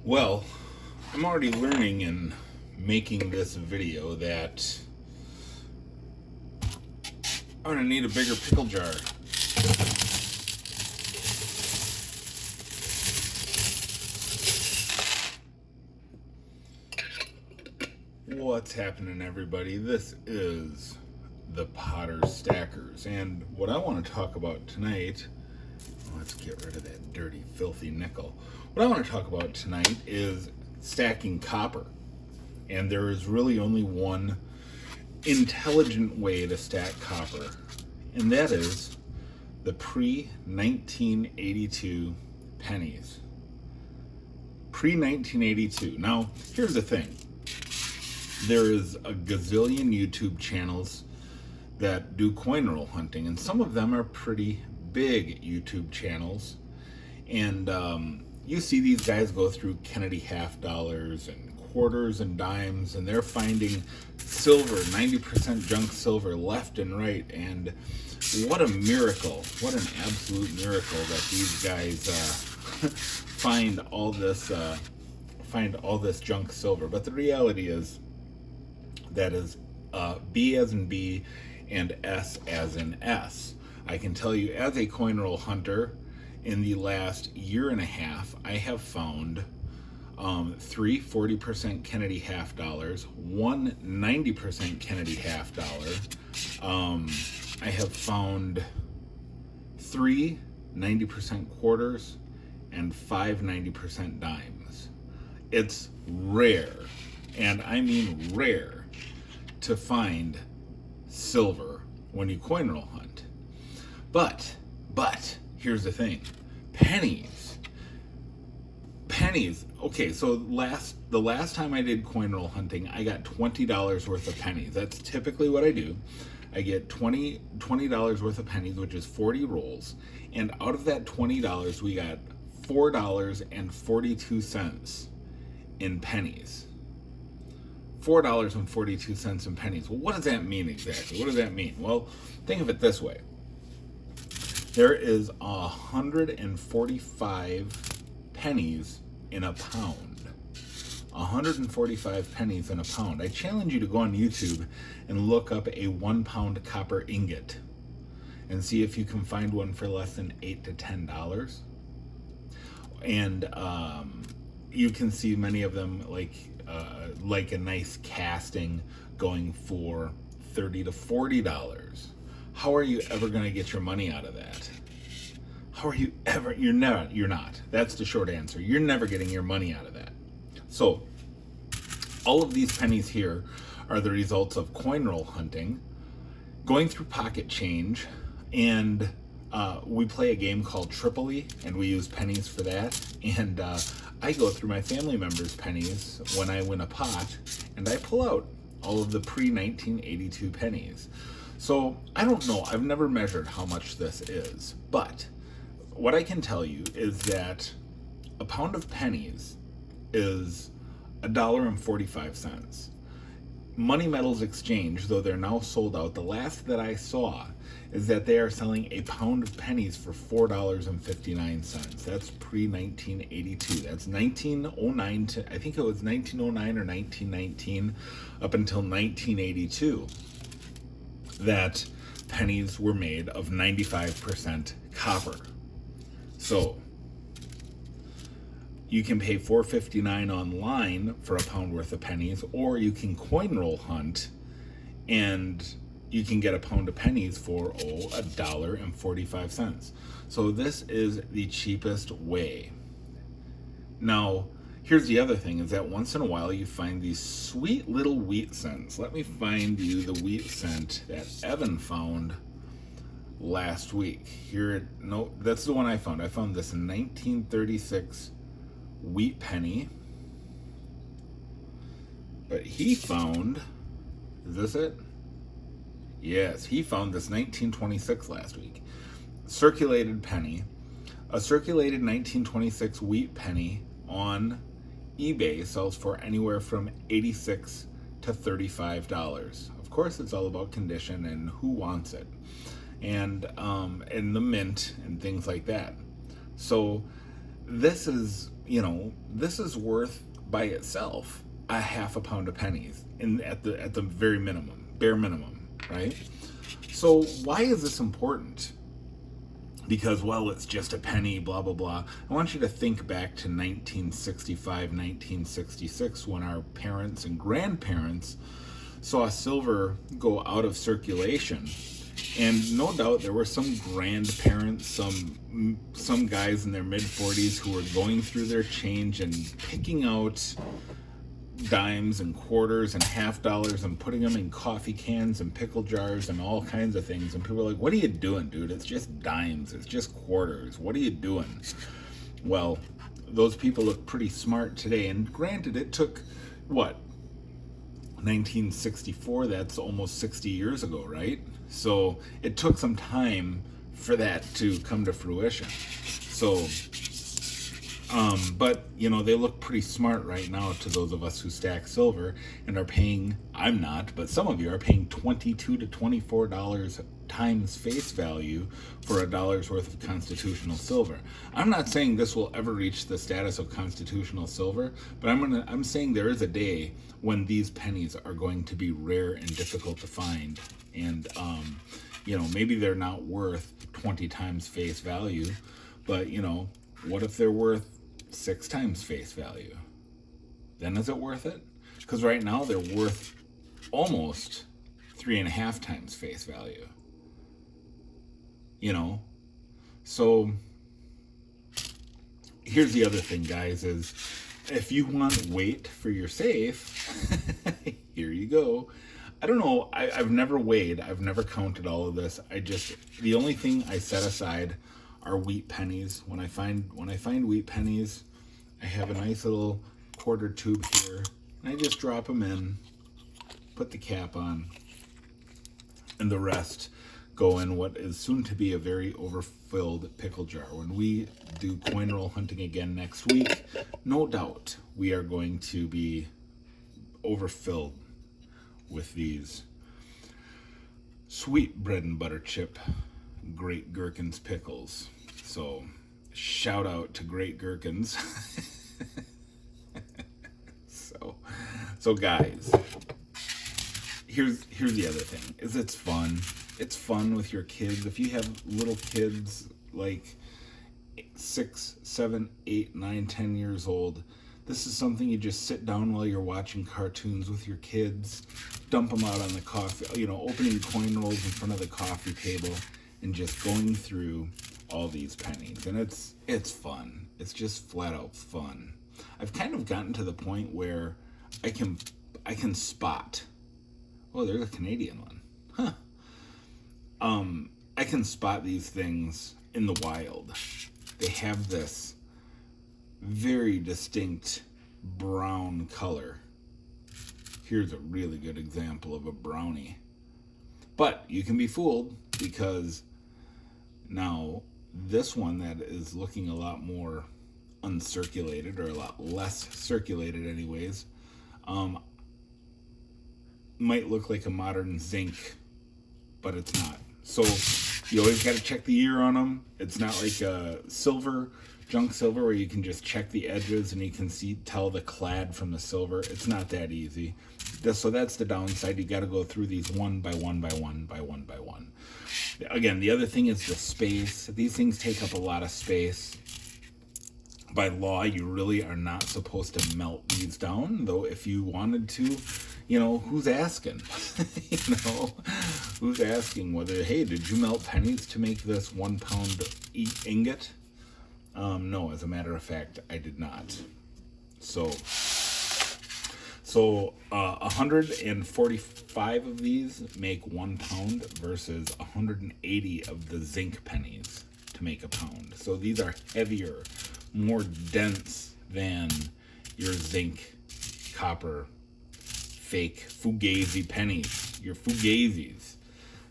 Well, I'm already learning in making this video that I'm gonna need a bigger pickle jar. What's happening, everybody? This is the Potter Stackers, and what I want to talk about tonight, let's get rid of that dirty, filthy nickel. What I want to talk about tonight is stacking copper, and there is really only one intelligent way to stack copper, and that is the pre-1982 pennies. Pre-1982. Now, here's the thing. There is a gazillion YouTube channels that do coin roll hunting, and some of them are pretty big YouTube channels. And you see these guys go through Kennedy half dollars and quarters and dimes, and they're finding silver, 90% junk silver left and right. And what a miracle, what an absolute miracle that these guys find all this junk silver. But the reality is, that is B as in B and S as in S. I can tell you, as a coin roll hunter, in the last year and a half, I have found 3 40% Kennedy half dollars, one 90% Kennedy half dollar. I have found 3 90% quarters and 5 90% dimes. It's rare, and I mean rare, to find silver when you coin roll hunt. But here's the thing. Pennies. Okay, so the last time I did coin roll hunting, I got $20 worth of pennies. That's typically what I do. I get $20 worth of pennies, which is 40 rolls. And out of that $20, we got $4.42 in pennies. $4.42 in pennies. Well, what does that mean exactly? What does that mean? Well, think of it this way. There is 145 pennies in a pound. 145 pennies in a pound. I challenge you to go on YouTube and look up a 1 pound copper ingot and see if you can find one for less than $8 to $10. And you can see many of them like a nice casting going for $30 to $40. How are you ever going to get your money out of that? How are you ever? You're not. That's the short answer. You're never getting your money out of that. So all of these pennies here are the results of coin roll hunting, going through pocket change, and we play a game called Tripoli, and we use pennies for that. And I go through my family members' pennies when I win a pot, and I pull out all of the pre-1982 pennies. So I don't know. I've never measured how much this is, but what I can tell you is that a pound of pennies is $1.45. Money Metals Exchange, though they're now sold out, the last that I saw is that they are selling a pound of pennies for $4.59. That's pre-1982. That's 1909 to, I think it was 1909 or 1919, up until 1982, that pennies were made of 95% copper. So you can pay $4.59 online for a pound worth of pennies, or you can coin roll hunt and you can get a pound of pennies for $1.45. So this is the cheapest way. Now, here's the other thing, is that once in a while you find these sweet little wheat cents. Let me find you the wheat cent that Evan found last week. No, that's the one I found. I found this 1936 wheat penny. But he found, is this it? Yes, he found this 1926 last week. Circulated penny. A circulated 1926 wheat penny on eBay sells for anywhere from $86 to $35. Of course, it's all about condition and who wants it, and the mint and things like that. So this is, this is worth by itself a half a pound of pennies at the very minimum, bare minimum, right? So why is this important? Because, well, it's just a penny, blah, blah, blah. I want you to think back to 1965, 1966, when our parents and grandparents saw silver go out of circulation. And no doubt there were some grandparents, some guys in their mid-40s who were going through their change and picking out dimes and quarters and half dollars and putting them in coffee cans and pickle jars and all kinds of things. And people are like, what are you doing, dude? It's just dimes. It's just quarters. What are you doing? Well, those people look pretty smart today. And granted, it took, what, 1964? That's almost 60 years ago, right? So it took some time for that to come to fruition. So but, they look pretty smart right now to those of us who stack silver and are paying, I'm not, but some of you are paying $22 to $24 times face value for $1 worth of constitutional silver. I'm not saying this will ever reach the status of constitutional silver, but I'm saying there is a day when these pennies are going to be rare and difficult to find. And, maybe they're not worth 20 times face value, but, what if they're worth 6 times face value? Then is it worth it? Because right now they're worth almost 3.5 times face value. So here's the other thing, guys, is if you want weight for your safe, here you go. I don't know. I've never weighed. I've never counted all of this. The only thing I set aside are wheat pennies. When I find wheat pennies, I have a nice little quarter tube here, and I just drop them in, put the cap on, and the rest go in what is soon to be a very overfilled pickle jar. When we do coin roll hunting again next week, no doubt we are going to be overfilled with these sweet bread and butter chip Great Gherkins pickles. So shout out to Great Gherkins. so guys, here's the other thing, is it's fun. It's fun with your kids. If you have little kids like 6, 7, 8, 9, 10 years old, this is something you just sit down while you're watching cartoons with your kids, dump them out on the coffee, opening coin rolls in front of the coffee table and just going through all these pennies. And it's fun. It's just flat out fun. I've kind of gotten to the point where I can spot, oh, there's a Canadian one. Huh. I can spot these things in the wild. They have this very distinct brown color. Here's a really good example of a brownie. But you can be fooled, because now this one that is looking a lot more uncirculated, or a lot less circulated anyways, might look like a modern zinc, but it's not. So you always got to check the year on them. It's not like a junk silver, where you can just check the edges and you can tell the clad from the silver. It's not that easy. So that's the downside. You got to go through these one by one by one by one by one. Again, the other thing is the space. These things take up a lot of space. By law, you really are not supposed to melt these down, though if you wanted to, who's asking? Who's asking whether, hey, did you melt pennies to make this 1 pound ingot? No, as a matter of fact, I did not. So 145 of these make 1 pound versus 180 of the zinc pennies to make a pound. So these are heavier, more dense than your zinc, copper, fake fugazi pennies, your fugazis.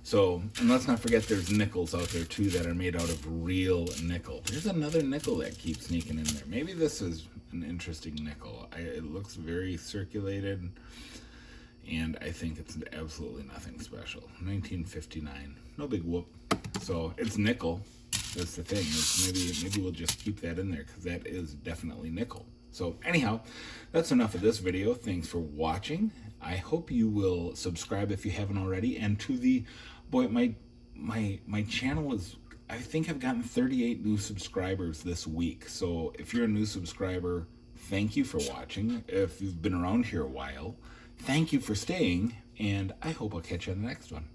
So, and let's not forget there's nickels out there too that are made out of real nickel. There's another nickel that keeps sneaking in there. Maybe this is an interesting nickel. It looks very circulated, and I think it's absolutely nothing special. 1959, no big whoop. So it's nickel. That's the thing. Is maybe we'll just keep that in there because that is definitely nickel. So anyhow, that's enough of this video. Thanks for watching. I hope you will subscribe if you haven't already. And to the boy, my channel is, I think I've gotten 38 new subscribers this week. So if you're a new subscriber, thank you for watching. If you've been around here a while, thank you for staying. And I hope I'll catch you on the next one.